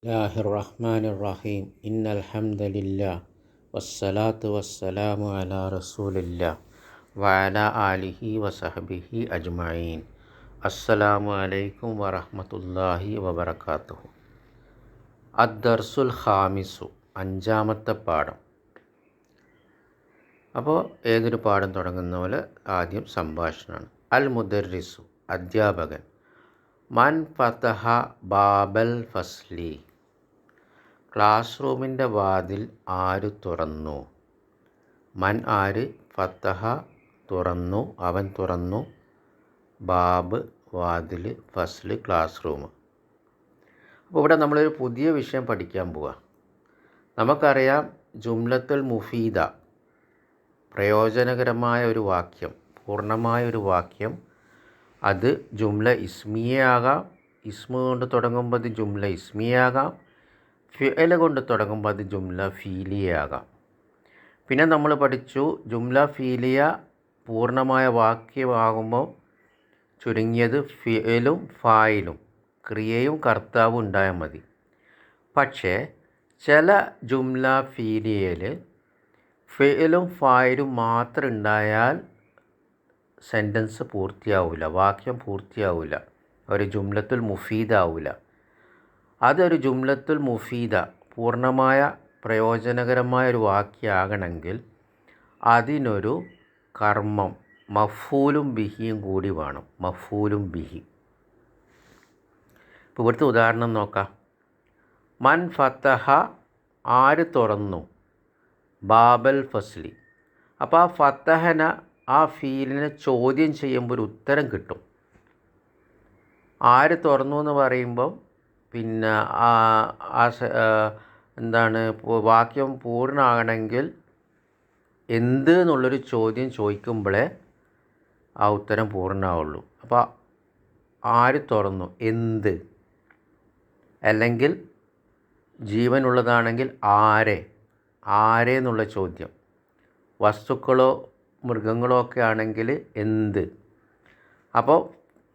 ബിസ്മില്ലാഹിർറഹ്മാനിർറഹീം ഇന്നൽഹംദലില്ലാ വസ്സലാത്തു വസ്സലാമു അലാ റസൂലില്ലാ വഅലാ ആലിഹി വസഹബിഹി അജ്മഈൻ. അസ്സലാമു അലൈക്കും വറഹ്മത്തുള്ളാഹി വബറകാതുഹു. അദ്ദർസുൽ ഖാമിസു, അഞ്ചാമത്തെ പാഠം. അപ്പോൾ ഏതൊരു പാഠം തുടങ്ങുന്ന പോലെ ആദ്യം സംഭാഷണമാണ്. അൽ മുദർരിസു, അധ്യാപകൻ. മൻ ഫതഹ ബാബൽ ഫസ്ലി, ക്ലാസ് റൂമിൻ്റെ വാതിൽ ആര് തുറന്നു? മൻ ആര്, ഫതഹ തുറന്നു, അവൻ തുറന്നു, ബാബ് വാതിൽ, ഫസ്ല് ക്ലാസ് റൂം. അപ്പോൾ ഇവിടെ നമ്മളൊരു പുതിയ വിഷയം പഠിക്കാൻ പോവുക. നമുക്കറിയാം ജുംലത്തുൽ മുഫീദ, പ്രയോജനകരമായ ഒരു വാക്യം, പൂർണ്ണമായ ഒരു വാക്യം. അത് ജുംല ഇസ്മിയാകാം, ഇസ്മ കൊണ്ട് തുടങ്ങുമ്പോൾ അത് ജുംല ഇസ്മിയാകാം, ഫിഅല കൊണ്ട് തുടങ്ങുമ്പോൾ അത് ജുംല ഫീലിയാകാം. പിന്നെ നമ്മൾ പഠിച്ചു ജുംല ഫീലിയ പൂർണ്ണമായ വാക്യമാകുമ്പോൾ ചുരുങ്ങിയത് ഫിഅലും ഫായിലും, ക്രിയയും കർത്താവും ഉണ്ടായാൽ മതി. പക്ഷേ ചില ജുംല ഫീലിയയിൽ ഫിഅലും ഫായിലും മാത്രം ഉണ്ടായാൽ സെൻറ്റൻസ് പൂർത്തിയാവില്ല, വാക്യം പൂർത്തിയാവില്ല, ഒരു ജുംലത്തുൽ മുഫീദ ആവില്ല. അതൊരു ജുംലത്തുൽ മുഫീദ, പൂർണ്ണമായ പ്രയോജനകരമായ ഒരു വാക്യമാകണമെങ്കിൽ അതിനൊരു കർമ്മം മഫ്ഊലും ബിഹിയും കൂടി വേണം. മഫ്ഊലും ബിഹി. ഇപ്പോൾ ഇവിടുത്തെ ഉദാഹരണം നോക്കാം. മൻ ഫതഹ, ആര് തുറന്നു, ബാബൽ ഫസ്ലി. അപ്പോൾ ആ ഫതഹന, ആ ഫീലിനെ ചോദ്യം ചെയ്യുമ്പോൾ ഒരു ഉത്തരം കിട്ടും. ആര് തുറന്നു എന്ന് പറയുമ്പം പിന്നെ എന്താണ്, വാക്യം പൂർണ്ണമാകണമെങ്കിൽ എന്ത് എന്നുള്ളൊരു ചോദ്യം ചോദിക്കുമ്പോഴേ ആ ഉത്തരം പൂർണ്ണമാവുള്ളൂ. അപ്പോൾ ആര് തുറന്നു, എന്ത്, അല്ലെങ്കിൽ ജീവനുള്ളതാണെങ്കിൽ ആരെ, ആരെ എന്നുള്ള ചോദ്യം. വസ്തുക്കളോ മൃഗങ്ങളോ ഒക്കെ ആണെങ്കിൽ എന്ത്. അപ്പോൾ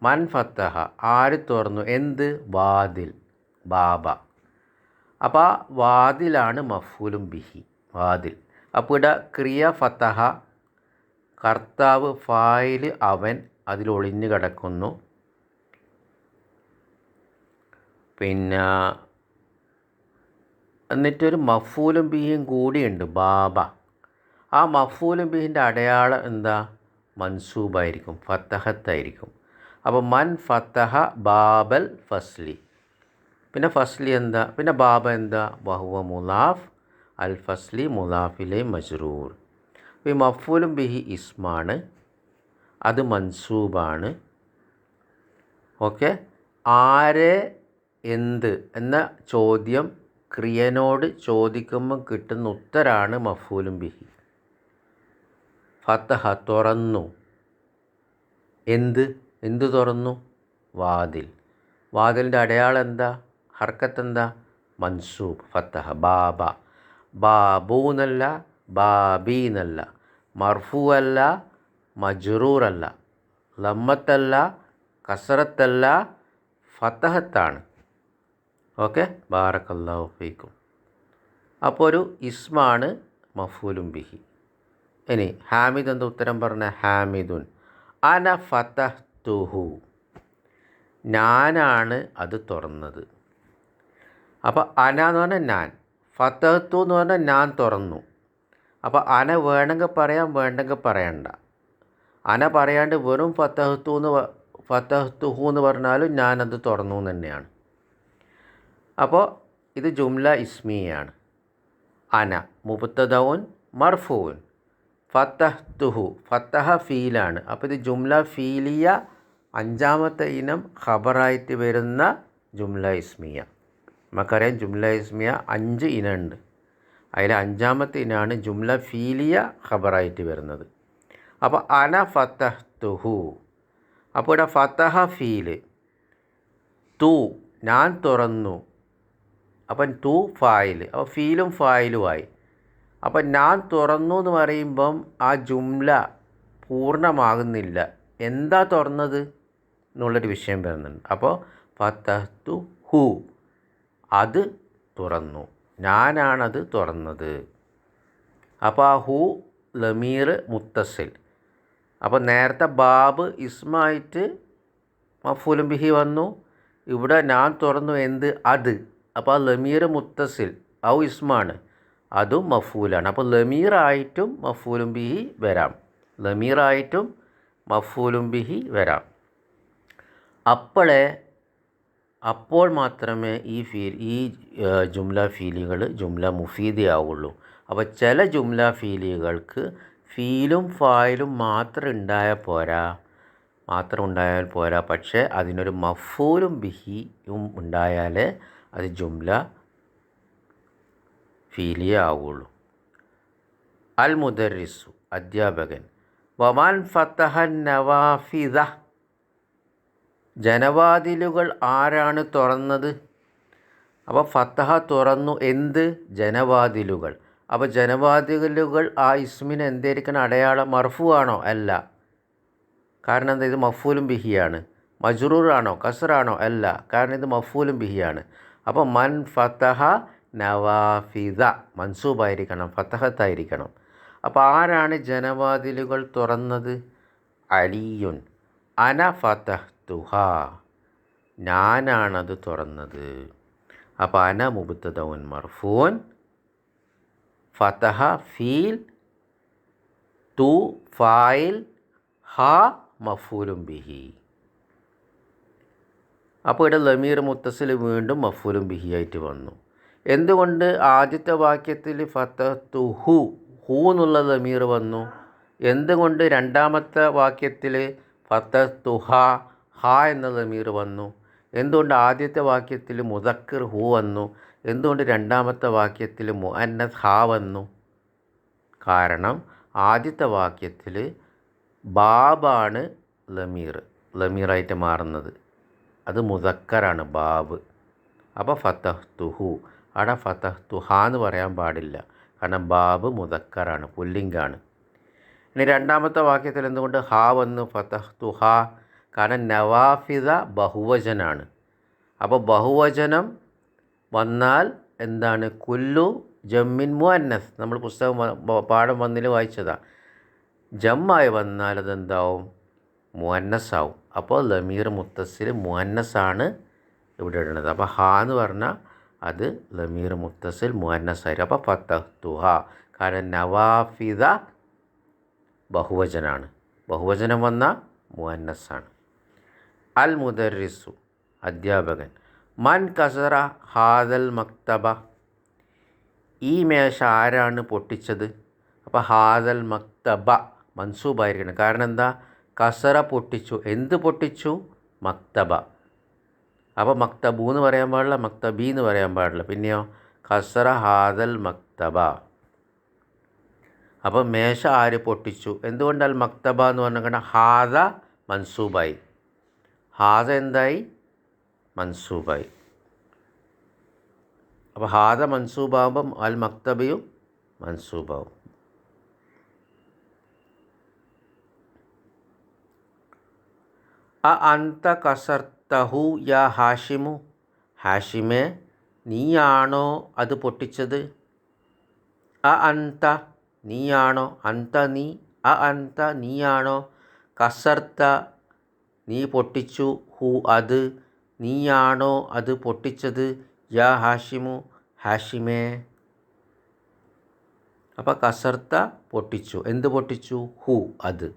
മൻ ഫതഹ, ആര് തുറന്നു, എന്ത്, വാതിൽ, ബാബ. അപ്പോൾ ആ വാതിലാണ് മഫ്ഊലും ബിഹി, വാതിൽ. അപ്പോൾ ഇവിടെ ക്രിയ ഫതഹ, കർത്താവ് ഫായിൽ അവൻ അതിലൊളിഞ്ഞു കിടക്കുന്നു. പിന്നെ എന്നിട്ടൊരു മഫ്ഊലും ബിഹിയും കൂടിയുണ്ട്, ബാബ. ആ മഫ്ഊലും ബിഹിൻ്റെ അടയാളം എന്താ, മൻസൂബായിരിക്കും, ഫതഹത്തായിരിക്കും. അപ്പോൾ മൻ ഫതഹ ബാബൽ ഫസ്ലി. പിന്നെ ഫസ്ലി എന്താ, പിന്നെ ബാബ എന്താ, വഹുവ മുലാഫ്, അൽ ഫസ്ലി മുലാഫിലെ മജ്റൂർ. ഈ മഫ്ഊലും ബിഹി ഇസ്മാണ്, അത് മൻസൂബാണ്. ഓക്കെ. ആരെ, എന്ത് എന്ന ചോദ്യം ക്രിയനോട് ചോദിക്കുമ്പോൾ കിട്ടുന്ന ഉത്തരാണ് മഫ്ഊലും ബിഹി. ഫതഹ തുറന്നു, എന്ത്, എന്ത് തുറന്നു, വാതിൽ. വാതിലിൻ്റെ അടയാളം എന്താ, ഹർക്കത്ത് എന്താ, മൻസൂബ്, ഫതഹ. ബാബ, ബാബു എന്നല്ല, ബാബി എന്നല്ല, മർഫൂ അല്ല, മജ്റൂർ അല്ല, ലമ്മത്തല്ല, കസറത്തല്ല, ഫതഹത്താണ്. ഓക്കെ, ബാറക്കല്ലാഹു ഫീക്കും. അപ്പോൾ ഒരു ഇസ്മാണ് മഫ്ഊലും ബിഹി. ഇനി ഹാമിദ് എന്താ ഉത്തരം പറഞ്ഞ, ഹാമിദുൻ അന ഫതഹ്തുഹു, ഞാനാണ് അത് തുറന്നത്. അപ്പോൾ അന എന്ന് പറഞ്ഞാൽ ഞാൻ, ഫതഹ്തു എന്ന് പറഞ്ഞാൽ ഞാൻ തുറന്നു. അപ്പോൾ അന വേണമെങ്കിൽ പറയാം, വേണ്ടെങ്കിൽ പറയണ്ട. അന പറയാണ്ട് വെറും ഫതഹ്തുഹു എന്ന് പറഞ്ഞാലും ഞാനത് തുറന്നു എന്ന് തന്നെയാണ്. അപ്പോൾ ഇത് ജുംല ഇസ്മിയാണ്. അന മുബ്തദഉൻ മർഫൂൻ, ഫതഹ്തുഹു, ഫതഹ ഫീലാണ്. അപ്പോൾ ഇത് ജുംല ഫീലിയ, അഞ്ചാമത്തെ ഇനം ഖബറായിട്ട് വരുന്ന ജുംല ഇസ്മിയ. നമുക്കറിയാം ജുംല ഇസ്മിയ 5 ഇനമുണ്ട്. അതിൽ അഞ്ചാമത്തെ ഇനമാണ് ജുംല ഫീലിയ ഖബറായിട്ട് വരുന്നത്. അപ്പോൾ അന ഫതഹ്തുഹു. അപ്പോൾ ഇവിടെ ഫതഹ ഫീല്, തു ഞാൻ തുറന്നു. അപ്പം തു ഫായിൽ, അപ്പോൾ ഫീലും ഫായിലുമായി. അപ്പം ഞാൻ തുറന്നു എന്ന് പറയുമ്പം ആ ജുംല പൂർണ്ണമാകുന്നില്ല. എന്താ തുറന്നത് എന്നുള്ളൊരു വിഷയം വരുന്നുണ്ട്. അപ്പോൾ ഫതഹ്തു ഹു, അത് തുറന്നു, ഞാനാണത് തുറന്നത്. അപ്പോൾ ആ ഹു ലമീർ മുത്തസിൽ. അപ്പോൾ നേരത്തെ ബാബ് ഇസ്മായിട്ട് മഫൂലും ബിഹി വന്നു, ഇവിടെ ഞാൻ തുറന്നു എന്ത്, അത്. അപ്പോൾ ആ ലമീർ മുത്തസിൽ ഔ ഇസ്മാണ്, അതും മഫൂലാണ്. അപ്പോൾ ലമീറായിട്ടും മഫൂലും ബിഹി വരാം, ലമീറായിട്ടും മഫൂലും ബിഹി വരാം. അപ്പോൾ മാത്രമേ ഈ ജുംല ഫീലുകൾ ജുംല മുഫീദയാവുള്ളൂ. അപ്പോൾ ചില ജുംല ഫീലുകൾക്ക് ഫീലും ഫായിലും മാത്രം ഉണ്ടായാൽ പോരാ, പക്ഷേ അതിനൊരു മഫൂലും ബിഹിയും ഉണ്ടായാലേ അത് ജുംല ഫീലിയ ആവുള്ളൂ. അൽ മുദർരിസു അധ്യാപകൻ. വമൻ ഫതഹൻ നവാഫിദ, ജനവാതിലുകൾ ആരാണ് തുറന്നത്? അപ്പോൾ ഫതഹ തുറന്നു എന്ത്, ജനവാതിലുകൾ. അപ്പോൾ ജനവാതിലുകൾ ആ ഇസ്മിന് എന്തായിരിക്കണം അടയാളം, മർഫു ആണോ? അല്ല. കാരണം എന്താ, ഇത് മഫൂലും ബിഹിയാണ്. മജ്റൂറാണോ? കസ്റാണോ? അല്ല. കാരണം ഇത് മഫൂലും ബിഹിയാണ്. അപ്പോൾ മൻ ഫതഹ നവാഫിദ മൻസൂബായിരിക്കണം, ഫതഹത്തായിരിക്കണം. അപ്പോൾ ആരാണ് ജനവാതിലുകൾ തുറന്നത്? അലിയുൻ അന ഫതഹ്തുഹ, ഞാനാണത് തുറന്നത്. അപ്പോൾ അന മുബ്തദഉൻ മർഫൂൻ, ഫതഹ ഫീൽ, തു ഫായിൽ, ഹ മഫൂലും ബിഹി. അപ്പോൾ ഇവിടെ ലമീർ മുത്തസിൽ വീണ്ടും മഫൂലും ബിഹി ആയിട്ട് വന്നു. എന്തുകൊണ്ട് ആദ്യത്തെ വാക്യത്തിൽ ഫതഹ്തുഹു ഹു എന്നുള്ള ലമീർ വന്നു? എന്തുകൊണ്ട് രണ്ടാമത്തെ വാക്യത്തിൽ ഫതഹ്തുഹ ഹ എന്ന ലമീർ വന്നു? എന്തുകൊണ്ട് ആദ്യത്തെ വാക്യത്തിൽ മുദക്കർ ഹു വന്നു? എന്തുകൊണ്ട് രണ്ടാമത്തെ വാക്യത്തിൽ മുഅന്നസ് ഹ വന്നു? കാരണം ആദ്യത്തെ വാക്യത്തിൽ ബാബാണ് ലമീറായിട്ട് മാറുന്നത്, അത് മുദക്കറാണ് ബാബ്. അപ്പോൾ ഫതഹ്തുഹു, അവിടെ ഫതഹ്തുഹ എന്ന് പറയാൻ പാടില്ല, കാരണം ബാബ് മുദക്കറാണ്, പുല്ലിംഗാണ്. ഇനി രണ്ടാമത്തെ വാക്യത്തിൽ എന്തുകൊണ്ട് ഹ വന്നു? ഫതഹ്തുഹ, കാരണം നവാഫിദ ബഹുവചനാണ്. അപ്പോൾ ബഹുവചനം വന്നാൽ എന്താണ്? കുല്ലു ജമ്മിൻ മുഅന്നസ്, നമ്മൾ പാഠം വന്നിൽ വായിച്ചതാണ്. ജമ്മായി വന്നാൽ അതെന്താവും? മുഅന്നസാവും. അപ്പോൾ ലമീർ മുത്തസിൽ മുഅന്നസാണ് ഇവിടെ ഇടുന്നത്. അപ്പോൾ ഹ എന്ന് പറഞ്ഞാൽ അത് ലമീർ മുത്തസിൽ മുഅന്നസായിരിക്കും. അപ്പോൾ ഫതഹ്തുഹ, കാരണം നവാഫിദ ബഹുവചനാണ്, ബഹുവചനം വന്ന മുഅന്നസാണ്. അൽ മുദർരിസു അധ്യാപകൻ. മൻ കസറ ഹാദൽ മക്തബ, ഈ മേശ ആരാണ് പൊട്ടിച്ചത്? അപ്പോൾ ഹാദൽ മക്തബ മൻസൂബായിരിക്കണം. കാരണം എന്താ? കസറ പൊട്ടിച്ചു, എന്ത് പൊട്ടിച്ചു? മക്തബ. അപ്പോൾ മക്തബു എന്ന് പറയാൻ പാടില്ല, മക്തബി എന്ന് പറയാൻ പാടില്ല. പിന്നെയോ കസറ ഹാദൽ മക്തബ. അപ്പോൾ മേശ ആര് പൊട്ടിച്ചു? എന്തുകൊണ്ടാൽ മക്തബ എന്ന് പറഞ്ഞാൽ ഹാദ മൻസൂബായി, ഹാദ എന്തായി? മൻസൂബായി. അപ്പോൾ ഹാദ മൻസൂബാകുമ്പം അൽ മക്തബയും മൻസൂബാവും. അന്ത കസർത്തഹു യാ ഹാഷിമു, ഹാഷിമേ നീയാണോ അത് പൊട്ടിച്ചത്? അന്ത നീയാണോ, അന്ത നീ, അന്ത നീയാണോ, കസർത്ത നീ പൊട്ടിച്ചു, ഹു അത്, നീയാണോ അത് പൊട്ടിച്ചത്, യാ ഹാഷിമു ഹാഷിമേ. അപ്പോൾ കസർത്ത പൊട്ടിച്ചു, എന്ത് പൊട്ടിച്ചു? ഹു അത്.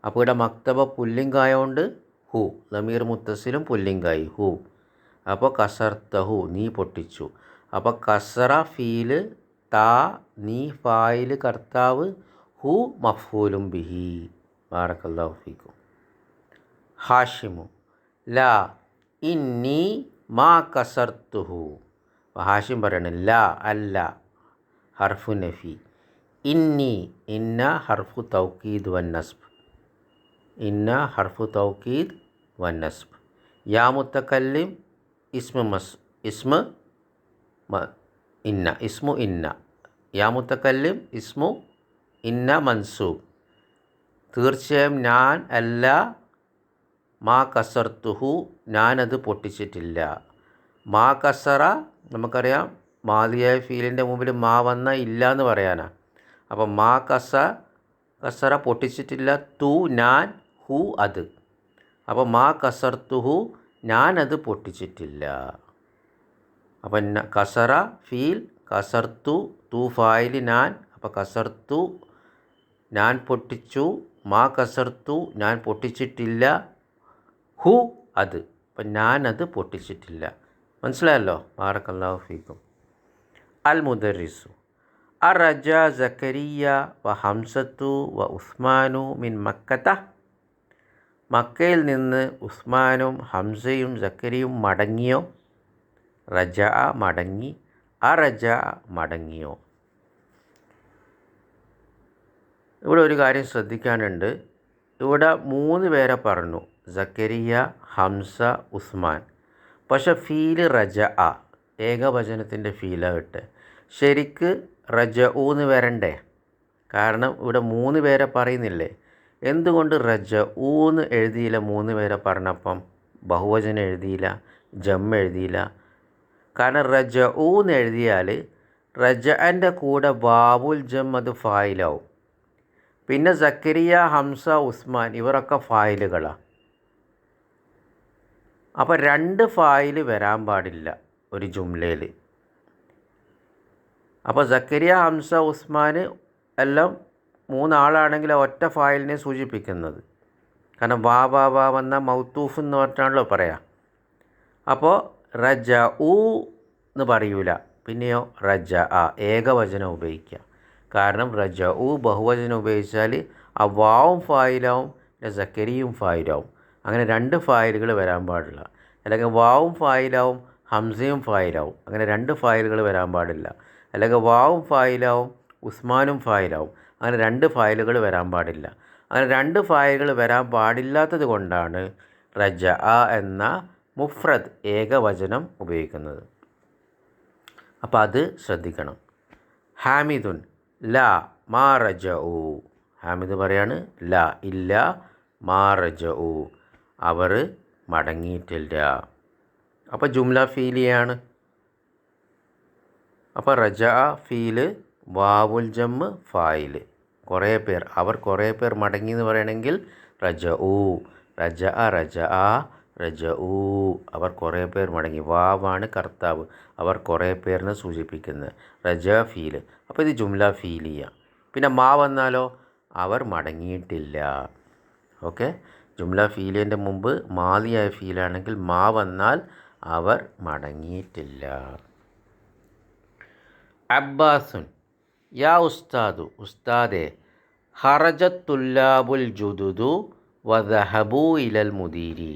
അപ്പോൾ ഇവിടെ മക്തബ പുല്ലിംഗായോണ്ട് ഹു, ലമീർ മുത്തസിലും പുല്ലിംഗായി ഹു. അപ്പോൾ കസർത്തഹു നീ പൊട്ടിച്ചു. അപ്പോൾ കസറ ഫീല്, താ നീ ഫായില് കർത്താവ്, ഹു മഫ്ഊലും ബിഹി. ബാറക്കല്ലാഹു ഫീക്കും. ഹാഷിമു ലാ ഇന്നി മാ കസർത്തുഹു. ഹാഷിം പറയണം ലാ അല്ല, ഹർഫു നഫി. ഇന്നി ഇന്ന ഹർഫു തൗക്കീദ് വൻ നസ്ബ്, ഇന്ന ഹർഫു തൗക്കീദ് വൻ നസ്ബ്. യാ മുത്തക്കല്ലിം ഇസ്മു ഇന്ന, ഇസ്മു ഇന്ന. യാ മുത്തക്കല്ലിം ഇസ്മു ഇന്ന മൻസൂബ്. തീർച്ചയായും ഞാൻ അല്ല, മാ കസർത്തുഹു ഞാനത് പൊട്ടിച്ചിട്ടില്ല. മാ കസറ നമുക്കറിയാം മാദിയായ ഫീലിൻ്റെ മുമ്പിൽ മാ വന്ന ഇല്ല എന്ന് പറയാനാ. അപ്പം മാ കസറ പൊട്ടിച്ചിട്ടില്ല. തു ഞാൻ, ഹു അത്. അപ്പോൾ മാ കസർത്തുഹു ഞാനത് പൊട്ടിച്ചിട്ടില്ല. അപ്പം കസറ ഫീൽ, കസർത്തു തു ഫായിൽ ഞാൻ. അപ്പോൾ കസർത്തു ഞാൻ പൊട്ടിച്ചു, മാ കസർത്തു ഞാൻ പൊട്ടിച്ചിട്ടില്ല, ഹു അത്. അപ്പം ഞാനത് പൊട്ടിച്ചിട്ടില്ല. മനസ്സിലായല്ലോ? ബാറക്കല്ലാഹു ഫീക്കും. അൽ മുദർരിസു അറജ സക്കരിയ വ ഹംസത്തു വ ഉസ്മാനു മിൻ മക്കത്ത. മക്കയിൽ നിന്ന് ഉസ്മാനും ഹംസയും സക്കരിയും മടങ്ങിയോ? റജ മടങ്ങി, അറജ മടങ്ങിയോ? ഇവിടെ ഒരു കാര്യം ശ്രദ്ധിക്കാനുണ്ട്. ഇവിടെ 3 പേരെ പറഞ്ഞു, സക്കരിയ, ഹംസ, ഉസ്മാൻ. പക്ഷെ ഫീല് റജ ഏകവചനത്തിൻ്റെ ഫീലായിട്ട്. ശരിക്ക് റജ ഊന്ന് വരണ്ടേ? കാരണം ഇവിടെ 3 പേരെ പറയുന്നില്ലേ? എന്തുകൊണ്ട് റജ ഊന്ന് എഴുതിയില്ല? 3 പേരെ പറഞ്ഞപ്പം ബഹുവചനം എഴുതിയില്ല, ജം എഴുതിയില്ല. കാരണം റജ ഊന്ന് എഴുതിയാൽ റജൻ്റെ കൂടെ വാവുൽ ജം അത് ഫായിലാവും. പിന്നെ സക്കരിയ, ഹംസ, ഉസ്മാൻ ഇവരൊക്കെ ഫായിലുകളാണ്. അപ്പോൾ 2 ഫായിൽ വരാൻ പാടില്ല ഒരു ജുംലയിൽ. അപ്പോൾ സക്കരിയ, ഹംസ, ഉസ്മാൻ എല്ലാം 3 ആളാണെങ്കിൽ ഒറ്റ ഫായിലിനെ സൂചിപ്പിക്കുന്നത്. കാരണം വാ വന്ന മൗത്തൂഫ് എന്ന് പറഞ്ഞാണല്ലോ പറയാം. അപ്പോൾ റജ ഊ എന്ന് പറയൂല. പിന്നെയോ റജ ഏകവചനം ഉപയോഗിക്കുക. കാരണം റജ ഊ ബഹുവചനം ഉപയോഗിച്ചാൽ ആ വാവും ഫായിലാവും, പിന്നെ സക്കരിയും ഫായിലാവും. അങ്ങനെ 2 ഫായിലുകൾ വരാൻ പാടില്ല. അല്ലെങ്കിൽ വാവും ഫായിലാവും, ഹംസയും ഫായിലാവും. അങ്ങനെ 2 ഫായിലുകൾ വരാൻ പാടില്ല. അല്ലെങ്കിൽ വാവും ഫായിലാവും, ഉസ്മാനും ഫായിലാവും. അങ്ങനെ 2 ഫായിലുകൾ വരാൻ പാടില്ല. അങ്ങനെ 2 ഫായിലുകൾ വരാൻ പാടില്ലാത്തത് കൊണ്ടാണ് റജ എന്ന മുഫ്രദ് ഏകവചനം ഉപയോഗിക്കുന്നത്. അപ്പോൾ അത് ശ്രദ്ധിക്കണം. ഹാമിദുൻ ലാ മാ റജ ഊ. ഹാമിദ് പറയാണ് ലാ ഇല്ല, മാ റജ ഊ അവർ മടങ്ങിയിട്ടില്ല. അപ്പോൾ ജുംല ഫീലിയാണ്. അപ്പോൾ റജ ഫീല്, വാവുൽ ജമ്മ് ഫായില്. കുറേ പേർ, അവർ കുറേ പേർ മടങ്ങി എന്ന് പറയണമെങ്കിൽ റജ ഊ, റജ റജ ഊ അവർ കുറേ പേർ മടങ്ങി. വാവാണ് കർത്താവ്, അവർ കുറേ പേരിനെ സൂചിപ്പിക്കുന്നത്. റജ ഫീല്. അപ്പോൾ ഇത് ജുംല ഫീലിയ. പിന്നെ മാ വന്നാലോ? അവർ മടങ്ങിയിട്ടില്ല. ഓക്കെ, ജുംല ഫീലിൻ്റെ മുമ്പ് മാദിയായ ഫീലാണെങ്കിൽ മാ വന്നാൽ അവർ മടങ്ങിയിട്ടില്ല. അബ്ബാസുൻ യാ ഉസ്താദു ഉസ്താദെ ഹറജത്തുല്ലാബുൽ ജുദുദു വദഹബു ഇലൽ മുദീരി.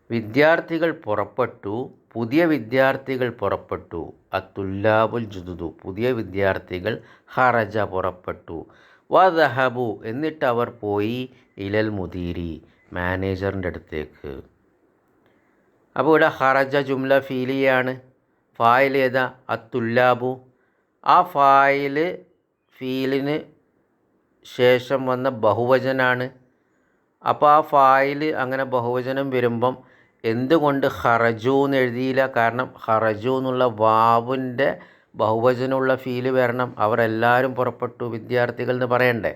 വിദ്യാർത്ഥികൾ പുറപ്പെട്ടു, പുതിയ വിദ്യാർത്ഥികൾ പുറപ്പെട്ടു. അത്തുല്ലാബുൽ ജുദുദു പുതിയ വിദ്യാർത്ഥികൾ, ഹറജ പുറപ്പെട്ടു, വദഹബു എന്നിട്ട് അവർ പോയി, ഇലൽ മുദീരി മാനേജറിൻ്റെ അടുത്തേക്ക്. അപ്പോൾ ഇവിടെ ഹറജ ജുംല ഫീലിയാണ്. ഫായിൽ ഏതാ? അത്തുല്ലാബു. ആ ഫായിൽ ഫീലിന് ശേഷം വന്ന ബഹുവചനാണ്. അപ്പോൾ ആ ഫായിൽ അങ്ങനെ ബഹുവചനം വരുമ്പം എന്തുകൊണ്ട് ഹറജു എന്ന് എഴുതിയില്ല? കാരണം ഹറജു എന്നുള്ള വാവിൻ്റെ ബഹുവചനമുള്ള ഫീല് വരണം. അവരെല്ലാവരും പുറപ്പെട്ടു വിദ്യാർത്ഥികൾ എന്ന് പറയണ്ടേ?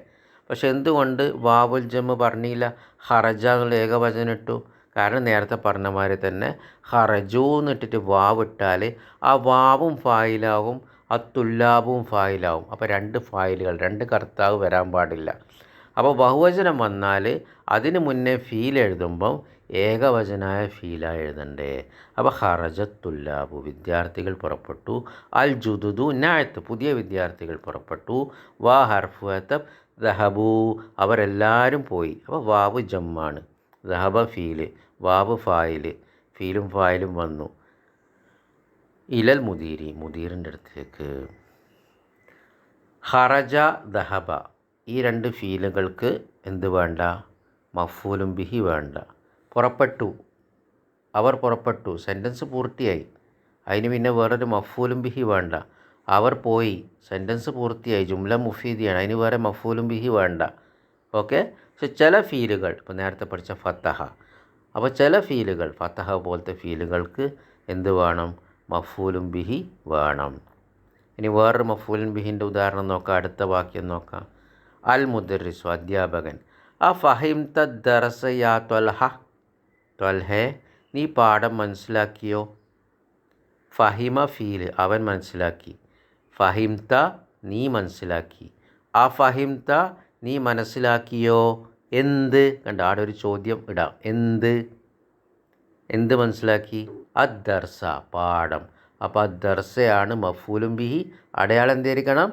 പക്ഷെ എന്തുകൊണ്ട് വാവുൽ ജമ്മ് പറഞ്ഞില്ല, ഹറജ എന്നുള്ള ഏകവചനം ഇട്ടു? കാരണം നേരത്തെ പറഞ്ഞ മാതിരി തന്നെ ഹറജു എന്നിട്ടിട്ട് വാവിട്ടാൽ ആ വാവും ഫായിലാവും, ആ തുല്ലാബും ഫായിലാവും. അപ്പോൾ 2 ഫായിലുകൾ, 2 കർത്താവ് വരാൻ പാടില്ല. അപ്പോൾ ബഹുവചനം വന്നാൽ അതിന് മുന്നേ ഫീൽ എഴുതുമ്പം ഏകവചനായ ഫീലായി എഴുതണ്ടേ. അപ്പോൾ ഹറജത്തുല്ലാബു വിദ്യാർത്ഥികൾ പുറപ്പെട്ടു, അൽ ജുദുദു നായത്ത് പുതിയ വിദ്യാർത്ഥികൾ പുറപ്പെട്ടു, വാ ഹർഫു അത്തബ് ദഹബു അവരെല്ലാവരും പോയി. അപ്പോൾ വാവ് ജമ്മാണ്, ദഹബ ഫീല്, വാവ് ഫായില്, ഫീലും ഫായിലും വന്നു. ഇലൽ മുദീരി മുദീറിൻ്റെ അടുത്തേക്ക്. ഹറജ ദഹബ ഈ 2 ഫീലുകൾക്ക് എന്ത് വേണ്ട? മഫൂലും ബിഹി വേണ്ട. പുറപ്പെട്ടു, അവർ പുറപ്പെട്ടു, സെൻറ്റൻസ് പൂർത്തിയായി. അതിന് പിന്നെ വേറൊരു മഫൂലും ബിഹി വേണ്ട. അവർ പോയി, സെൻറ്റൻസ് പൂർത്തിയായി, ജുംല മുഫീദിയാണ്, അതിന് വേറെ മഫൂലും ബിഹി വേണ്ട. ഓക്കെ. പക്ഷെ ചില ഫീലുകൾ, ഇപ്പോൾ നേരത്തെ പഠിച്ച ഫത്തഹ, അപ്പോൾ ചില ഫീലുകൾ ഫതഹ പോലത്തെ ഫീലുകൾക്ക് എന്ത് വേണം? മഫൂലും ബിഹി വേണം. ഇനി വേറൊരു മഫൂലുൻ ബിഹിൻ്റെ ഉദാഹരണം നോക്കാം. അടുത്ത വാക്യം നോക്കാം. അൽ മുദർരിസു അധ്യാപകൻ. ഫഹിംത ദർസ യാ ത്വൽഹ. ത്വൽഹെ, നീ പാഠം മനസ്സിലാക്കിയോ? ഫഹിമ ഫീല്, അവൻ മനസ്സിലാക്കി. ഫഹിംത, നീ മനസ്സിലാക്കി. ഫഹിംത, നീ മനസ്സിലാക്കിയോ? എന്ത്? കണ്ട, ആടെ ഒരു ചോദ്യം ഇടാം. എന്ത് മനസ്സിലാക്കി? അദ്ദർസ, പാഠം. അപ്പോൾ അദ്ദർസയാണ് മഫൂലും ബിഹി. അടയാളം എന്തായിരിക്കണം?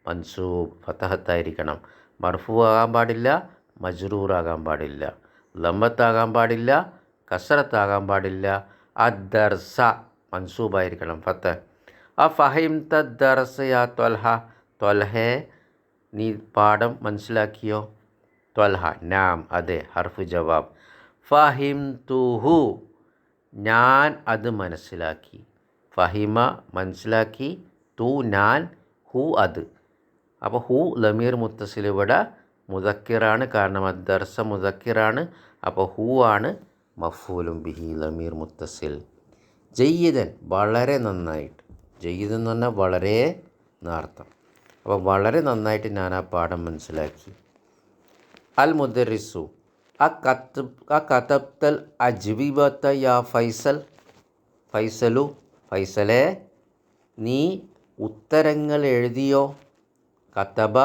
മൻസൂബ്, ഫതഹത്തായിരിക്കണം. മർഫൂ ആകാൻ പാടില്ല, മജ്റൂറാകാൻ പാടില്ല, ലമ്മത്താകാൻ പാടില്ല, കസറത്താകാൻ പാടില്ല. അദ്ദർസ മൻസൂബായിരിക്കണം, ഫതഹ്. ഫഹിംത ദർസ യാ ത്വൽഹ. ത്വൽഹെ, നീ പാഠം മനസ്സിലാക്കിയോ? ത്വൽഹ, നാം, അതെ, ഹർഫ് ജവാബ്. ഫഹിംതുഹു, ഞാൻ അത് മനസ്സിലാക്കി. ഫഹിമ മനസ്സിലാക്കി, തു ഞാൻ, ഹു അത്. അപ്പോൾ ഹു ലമീർ മുത്തസിൽ ഇവിടെ മുദക്കിറാണ്, കാരണം അദ്ദർസ മുദക്കിറാണ്. അപ്പോൾ ഹു ആണ് മഫൂലും ബിഹി ലമീർ മുത്തസിൽ. ജയ്യിദൻ, വളരെ നന്നായിട്ട്. ജയ്യിദൻ എന്ന് പറഞ്ഞാൽ വളരെ എന്നർത്ഥം. അപ്പോൾ വളരെ നന്നായിട്ട് ഞാൻ ആ പാഠം മനസ്സിലാക്കി. അൽ മുദർരിസു കതബ്തൽ അജ്വിബത യാ ഫൈസൽ. ഫൈസലു, ഫൈസലെ, നീ ഉത്തരങ്ങൾ എഴുതിയോ? കതബ,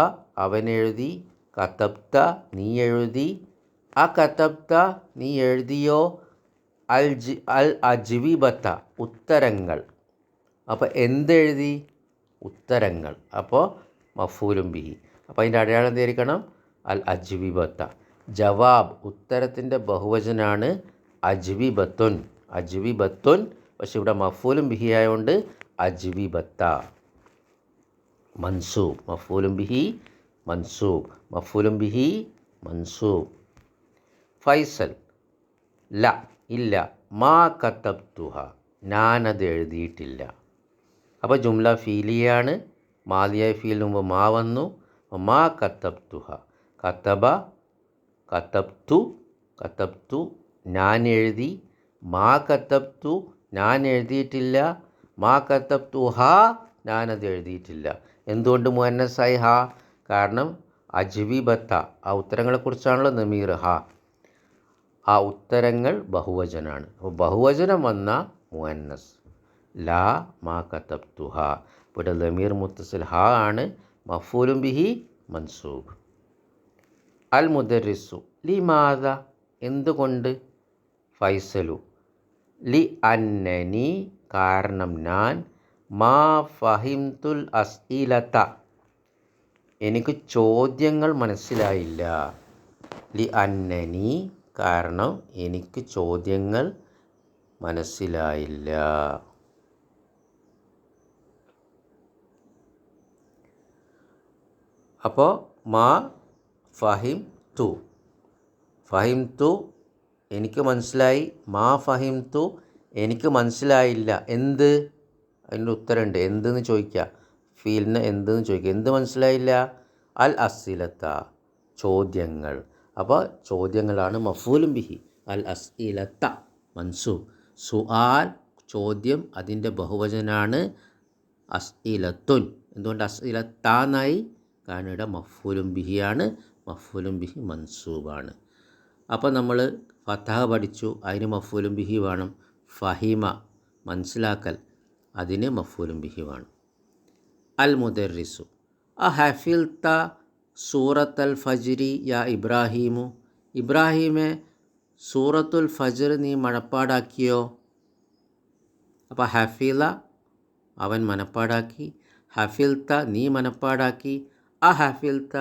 അവൻ എഴുതി. കതബ്ത, നീ എഴുതി. കതബ്ത, നീ എഴുതിയോ? അൽ അജ്വിബത്ത, ഉത്തരങ്ങൾ. അപ്പോൾ എന്തെഴുതി? ഉത്തരങ്ങൾ. അപ്പോൾ മഫൂലും ബിഹി. അപ്പോൾ അതിൻ്റെ അടയാളം എന്തായിരിക്കണം? അൽ അജ്വിബത്ത. ജവാബ്, ഉത്തരത്തിൻ്റെ ബഹുവചനാണ് അജ്വിബത്തുൻ. അജ്വിബത്തുൻ, പക്ഷെ ഇവിടെ മഫൂലും ബിഹി ആയതുകൊണ്ട് അജ്വിബത്ത. മൻസൂബ്, മഫൂലും ബിഹി മൻസൂബ്, മഫൂലും ബിഹി മൻസൂബ്. ഫൈസൽ, ല, ഇല്ല. മാ കതബ്തുഹ, ഞാനത് എഴുതിയിട്ടില്ല. അപ്പോൾ ജുംല ഫീലിയാണ്. മാദിയായ ഫീലിന് മുമ്പ് മാ വന്നു. മാ കതബ്തുഹ. കതബ, കതബ്തു, കതബ്തു, ഞാൻ എഴുതി. മാ കതബ്തു, ഞാൻ എഴുതിയിട്ടില്ല. മാ കതബ്തുഹ, ഞാനത് എഴുതിയിട്ടില്ല. എന്തുകൊണ്ട് മുഅന്നസായി ഹ? കാരണം അജ്വിബത്ത, ആ ഉത്തരങ്ങളെക്കുറിച്ചാണല്ലോ നമീർ ഹ. ആ ഉത്തരങ്ങൾ ബഹുവചനാണ്. അപ്പോൾ ബഹുവചനം വന്ന മുഅന്നസ്. ലാ മാ കതബ്തുഹ. ഇവിടെ ലമീർ മുത്തസിൽ ഹ ആണ്. മഫൂലും ബിഹി മൻസൂബ്. അൽ മുദർരിസു ലിമാദ, എന്തുകൊണ്ട്? ഫൈസലു, ലി അന്നനി, കാരണം ഞാൻ. മാ ഫഹിംതുൽ അസ്ഇലത, എനിക്ക് ചോദ്യങ്ങൾ മനസ്സിലായില്ല. ലി അന്നനി, കാരണം എനിക്ക് ചോദ്യങ്ങൾ മനസ്സിലായില്ല. അപ്പോൾ മാ ഫഹിം തു, ഫഹിം തു എനിക്ക് മനസ്സിലായി. മാ ഫഹിം തു എനിക്ക് മനസ്സിലായില്ല. എന്ത്? അതിൻ്റെ ഉത്തരമുണ്ട്. എന്തെന്ന് ചോദിക്കുക. ഫീലിന് എന്തെന്ന് ചോദിക്കുക. എന്ത് മനസ്സിലായില്ല? അൽ അസ്ഇലത്ത, ചോദ്യങ്ങൾ. അപ്പോൾ ചോദ്യങ്ങളാണ് മഫൂലും ബിഹി. അൽ അസ്ഇലത്ത മൻസൂബ്. സുആൽ, ചോദ്യം, അതിൻ്റെ ബഹുവചനാണ് അസ്ഇലത്തുൻ. എന്തുകൊണ്ട് അസ്ഇലത്താന്നായി? കാരണം ഇവിടെ മഫൂലും ബിഹിയാണ്. മഫൂലും ബിഹി മൻസൂബാണ്. അപ്പോൾ നമ്മൾ ഫതഹ പഠിച്ചു, അതിന് മഫൂലും ബിഹി വേണം. ഫഹിമ, മനസ്സിലാക്കൽ, അതിന് മഫൂലും ബിഹി വേണം. അൽ മുദർരിസു ഹഫിൽത സൂറത്തുൽ ഫജ്രി യാ ഇബ്രാഹീമു. ഇബ്രാഹീമെ, സൂറത്തുൽ ഫജ്ർ നീ മനപ്പാടാക്കിയോ? അപ്പോൾ ഹഫില, അവൻ മനപ്പാടാക്കി. ഹഫിൽത, നീ മനപ്പാടാക്കി. ഹഫിൽത,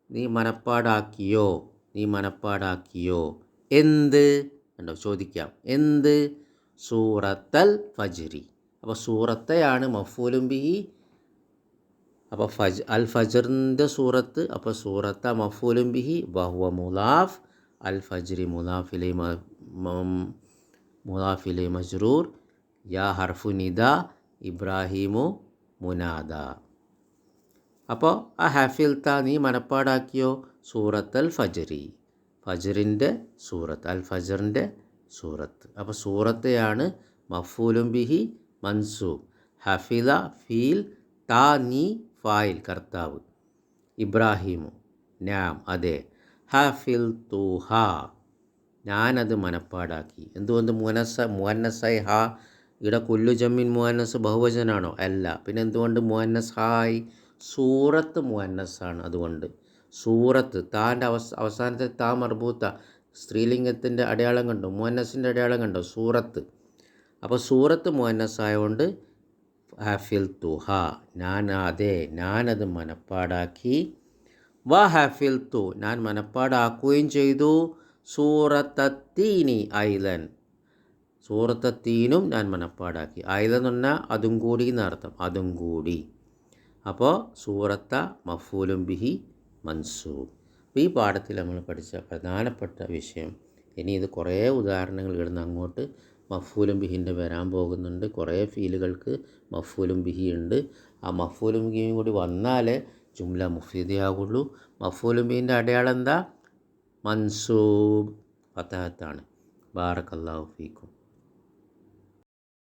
നീ മനപ്പാടാക്കിയോ? നീ മനപ്പാടാക്കിയോ? എന്ത്? കണ്ടോ, ചോദിക്കാം. എന്ത്? സൂറത്തുൽ ഫജ്രി. അപ്പോൾ സൂറത്തെയാണ് മഫൂലും ബിഹി. അപ്പോൾ അൽ ഫജ്റിൻ്റെ സൂറത്ത്. അപ്പോൾ സൂറത്ത മഫൂലും ബിഹി വഹുവ മുലാഫ്. അൽ ഫജ്രി മുലാഫിലെ മജ്റൂർ. യാ ഹർഫു നിദ. ഇബ്രാഹീമു മുനാദ. അപ്പോൾ ഹഫിൽത, നീ മനപ്പാടാക്കിയോ? സൂറത്തുൽ ഫജ്രി, ഫജ്റിൻ്റെ സൂറത്ത്. അൽ ഫജ്റിൻ്റെ സൂറത്ത്. അപ്പോൾ സൂറത്തെയാണ് മഫൂലും ബിഹി മൻസൂബ്. ഹഫിദ ഫീൽ, താ നീ ഫായിൽ കർത്താവ്. ഇബ്രാഹിമു നാം അതെ. ഹഫിൽ തുഹ ഞാനത് മനപ്പാടാക്കി. എന്തുകൊണ്ട് മുഅന്നസായി ഹാ? ഇവിടെ കുല്ലു ജമ്മിൻ മുഅന്നസ് ബഹുവചനാണോ? അല്ല. പിന്നെ എന്തുകൊണ്ട് മുഅന്നസ് ഹായ്? സൂറത്ത് മുഅന്നസാണ്. അതുകൊണ്ട് സൂറത്ത് താൻ്റെ അവസാനത്തെ താ മർബൂത്ത സ്ത്രീലിംഗത്തിൻ്റെ അടയാളം കണ്ടോ? മുഅന്നസിൻ്റെ അടയാളം കണ്ടോ? സൂറത്ത്. അപ്പോൾ സൂറത്ത് മുഅന്നസായതുകൊണ്ട് ഹഫിൽ തുഹ ഞാനത് മനപ്പാടാക്കി. വ ഹഫിൽ തു ഞാൻ മനപ്പാടാക്കുകയും ചെയ്തു. സൂറത്തീനി ഐലൻ സൂറത്തീനും ഞാൻ മനപ്പാടാക്കി. ഐലൻ എന്ന് പറഞ്ഞാൽ അതും കൂടി എന്നർത്ഥം, അതും കൂടി. അപ്പോൾ സൂറത്ത മഫൂലും ബിഹി മൻസൂബ്. അപ്പോൾ ഈ പാഠത്തിൽ നമ്മൾ പഠിച്ച പ്രധാനപ്പെട്ട വിഷയം, ഇനി ഇത് കുറേ ഉദാഹരണങ്ങൾ ഇടുന്ന അങ്ങോട്ട് മഫൂലും ബിഹിൻ്റെ വരാൻ പോകുന്നുണ്ട്. കുറേ ഫീലുകൾക്ക് മഫൂലും ബിഹി ഉണ്ട്. ആ മഫൂലും ബിഹിയും കൂടി വന്നാലേ ജുംല മുഫീദയാകുള്ളൂ. മഫൂലും ബിഹിൻ്റെ അടയാളം എന്താ? മൻസൂബ് ഫതഹത്താണ്. ബാറക്കല്ലാഹു ഫീക്കും.